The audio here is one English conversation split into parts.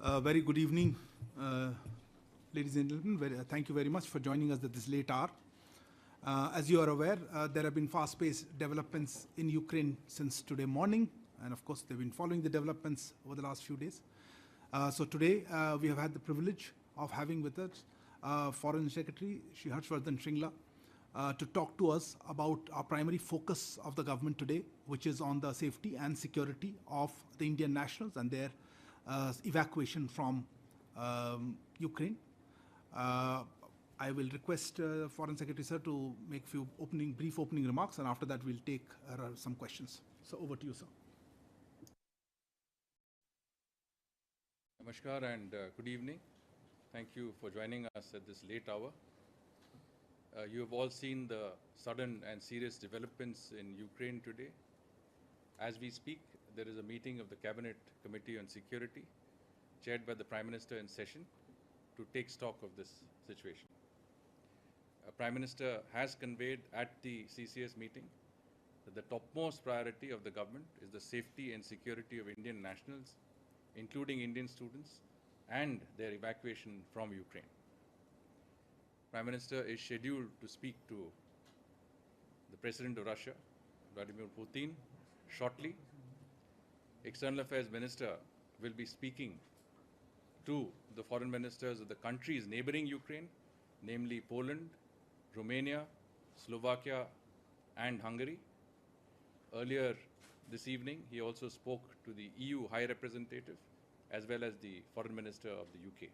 Very good evening, ladies and gentlemen. Thank you very much for joining us at this late hour. As you are aware, there have been fast-paced developments in Ukraine since today morning, and of course, they've been following the developments over the last few days. So today, we have had the privilege of having with us Foreign Secretary Shri Vardhan Shringla to talk to us about our primary focus of the government today, which is on the safety and security of the Indian nationals and their evacuation from Ukraine. I will request Foreign Secretary Sir to make few brief opening remarks, and after that we'll take some questions. So over to you, sir. Namaskar and good evening. Thank you for joining us at this late hour. You have all seen the sudden and serious developments in Ukraine today. As we speak, there is a meeting of the Cabinet Committee on Security, chaired by the Prime Minister in session, to take stock of this situation. Prime Minister has conveyed at the CCS meeting that the topmost priority of the government is the safety and security of Indian nationals, including Indian students, and their evacuation from Ukraine. Prime Minister is scheduled to speak to the President of Russia, Vladimir Putin, shortly. External Affairs Minister will be speaking to the foreign ministers of the countries neighboring Ukraine, namely Poland, Romania, Slovakia, and Hungary. Earlier this evening, he also spoke to the EU High Representative as well as the Foreign Minister of the UK.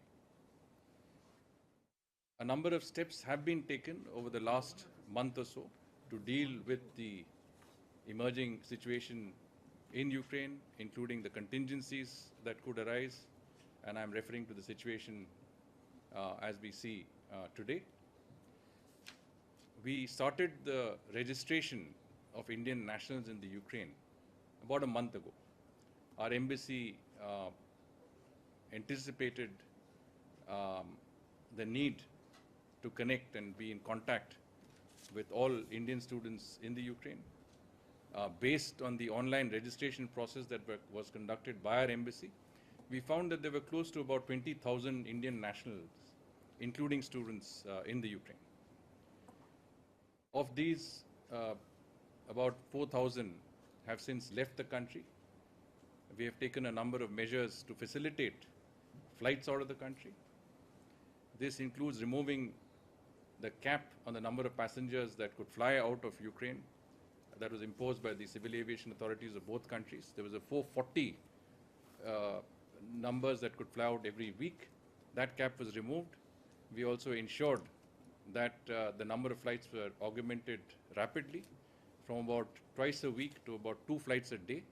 A number of steps have been taken over the last month or so to deal with the emerging situation in Ukraine, including the contingencies that could arise, and I'm referring to the situation as we see today. We started the registration of Indian nationals in the Ukraine about a month ago. Our embassy anticipated the need to connect and be in contact with all Indian students in the Ukraine. Based on the online registration process that was conducted by our embassy, we found that there were close to about 20,000 Indian nationals, including students in the Ukraine. Of these, about 4,000 have since left the country. We have taken a number of measures to facilitate flights out of the country. This includes removing the cap on the number of passengers that could fly out of Ukraine that was imposed by the civil aviation authorities of both countries. There was a 440 numbers that could fly out every week. That cap was removed. We also ensured that the number of flights were augmented rapidly from about twice a week to about 2 flights a day.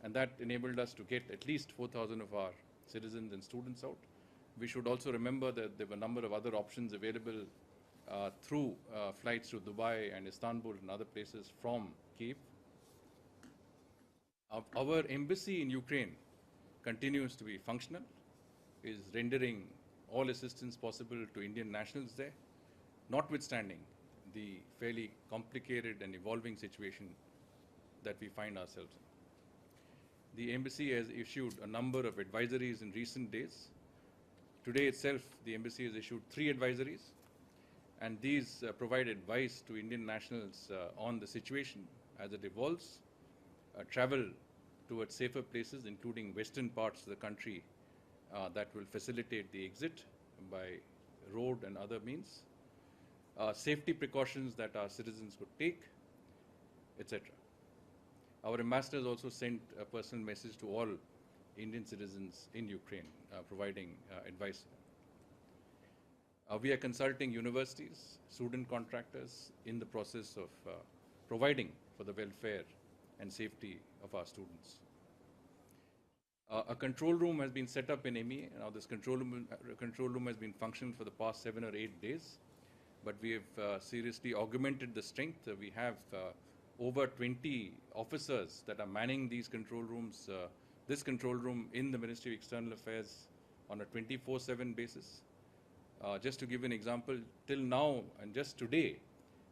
And that enabled us to get at least 4,000 of our citizens and students out. We should also remember that there were a number of other options available through flights to Dubai and Istanbul and other places from Kyiv. Our embassy in Ukraine continues to be functional, is rendering all assistance possible to Indian nationals there, notwithstanding the fairly complicated and evolving situation that we find ourselves in. The embassy has issued a number of advisories in recent days. Today itself, the embassy has issued 3 advisories, and these provide advice to Indian nationals on the situation as it evolves, travel towards safer places, including western parts of the country that will facilitate the exit by road and other means, safety precautions that our citizens could take, etc. Our ambassador has also sent a personal message to all Indian citizens in Ukraine, providing advice. We are consulting universities, student contractors in the process of providing for the welfare and safety of our students. A control room has been set up in MEA. Now this control room has been functional for the past 7 or 8 days, but we have seriously augmented the strength. We have over 20 officers that are manning these control rooms, this control room in the Ministry of External Affairs on a 24/7 basis. Just to give an example, till now and just today,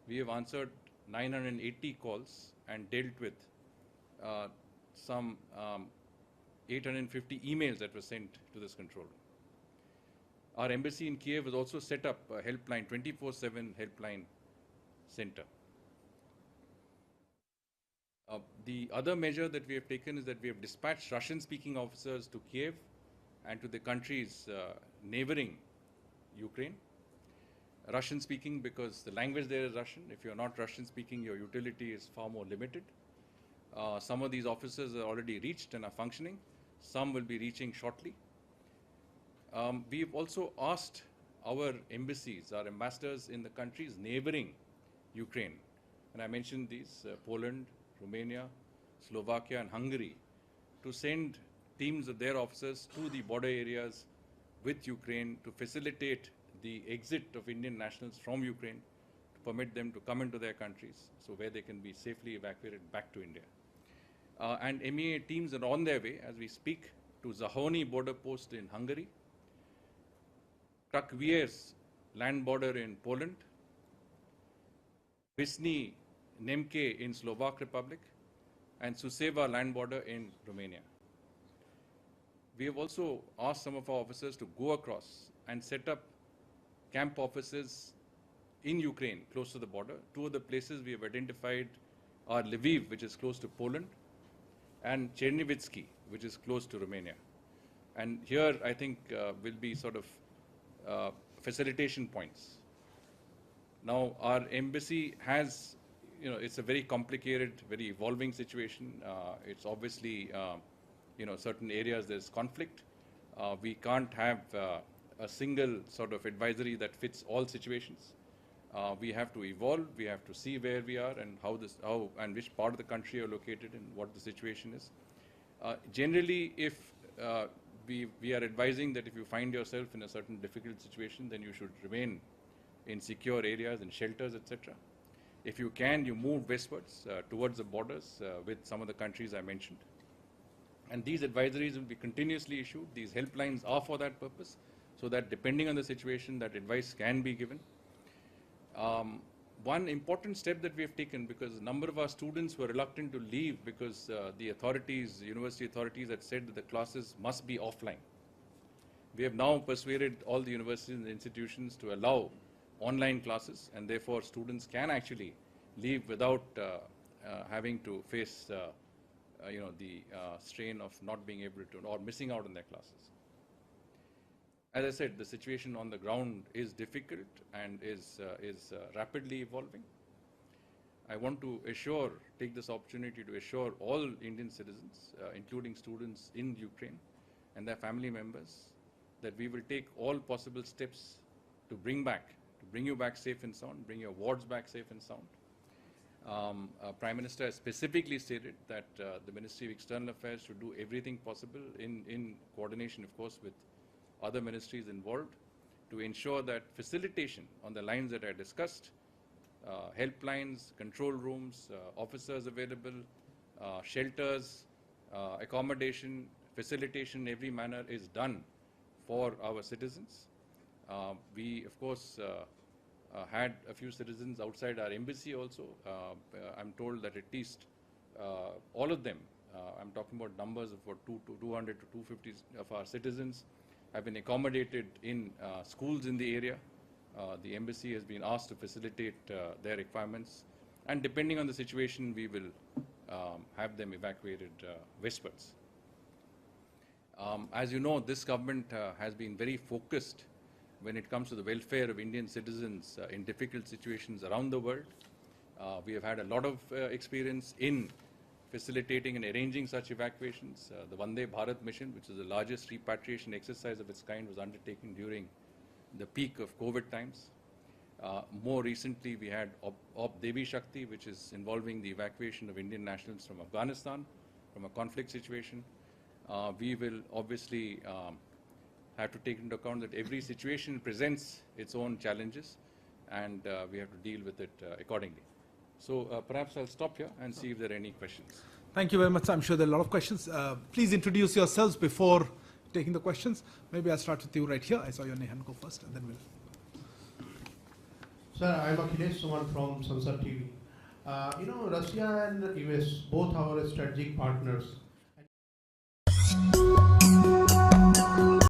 we have answered 980 calls and dealt with some 850 emails that were sent to this control room. Our embassy in Kiev has also set up a helpline, 24/7 helpline center. The other measure that we have taken is that we have dispatched Russian-speaking officers to Kiev and to the countries neighboring Ukraine. Russian-speaking because the language there is Russian. If you're not Russian-speaking, your utility is far more limited. Some of these officers are already reached and are functioning. Some will be reaching shortly. We've also asked our embassies, our ambassadors in the countries neighboring Ukraine, and I mentioned these, Poland, Romania, Slovakia and Hungary, to send teams of their officers to the border areas with Ukraine to facilitate the exit of Indian nationals from Ukraine, to permit them to come into their countries, so where they can be safely evacuated back to India. And MEA teams are on their way as we speak to Zahoni border post in Hungary, Krakwiecz land border in Poland, Visny Nemke in Slovak Republic, and Suceava land border in Romania. We have also asked some of our officers to go across and set up camp offices in Ukraine, close to the border. Two of the places we have identified are Lviv, which is close to Poland, and Chernivtsi, which is close to Romania. And here, I think, will be sort of facilitation points. Now, our embassy has, it's a very complicated, very evolving situation. It's obviously, certain areas there's conflict. We can't have a single sort of advisory that fits all situations. We have to evolve. We have to see where we are and how and which part of the country you're located and what the situation is. Generally, if we are advising that if you find yourself in a certain difficult situation, then you should remain in secure areas and shelters, etc. If you can, you move westwards towards the borders with some of the countries I mentioned. And these advisories will be continuously issued. These helplines are for that purpose, so that depending on the situation, that advice can be given. One important step that we have taken, because a number of our students were reluctant to leave because the authorities, university authorities had said that the classes must be offline. We have now persuaded all the universities and institutions to allow online classes, and therefore students can actually leave without having to face the strain of not being able to or missing out on their classes. As I said, the situation on the ground is difficult and is rapidly evolving. I want to take this opportunity to assure all Indian citizens, including students in Ukraine and their family members, that we will take all possible steps to bring you back safe and sound, bring your wards back safe and sound. Prime Minister has specifically stated that the Ministry of External Affairs should do everything possible in coordination, of course, with other ministries involved, to ensure that facilitation on the lines that I discussed, helplines, control rooms, officers available, shelters, accommodation, facilitation in every manner is done for our citizens. We, of course, had a few citizens outside our embassy also. I'm told that at least all of them, I'm talking about numbers of about 200 to 250 of our citizens, have been accommodated in schools in the area. The embassy has been asked to facilitate their requirements, and depending on the situation, we will have them evacuated westwards. As you know, this government has been very focused when it comes to the welfare of Indian citizens in difficult situations around the world. We have had a lot of experience in facilitating and arranging such evacuations. The Vande Bharat mission, which is the largest repatriation exercise of its kind, was undertaken during the peak of COVID times. More recently, we had Op Devi Shakti, which is involving the evacuation of Indian nationals from Afghanistan, from a conflict situation. We will obviously have to take into account that every situation presents its own challenges, and we have to deal with it accordingly. So perhaps I'll stop here and see if there are any questions. Thank you very much. I'm sure there are a lot of questions. Please introduce yourselves before taking the questions. Maybe I'll start with you right here. I saw your hand go first, and then we'll. Sir, I'm Akhilesh Suman from Sansar TV. Russia and US both are strategic partners.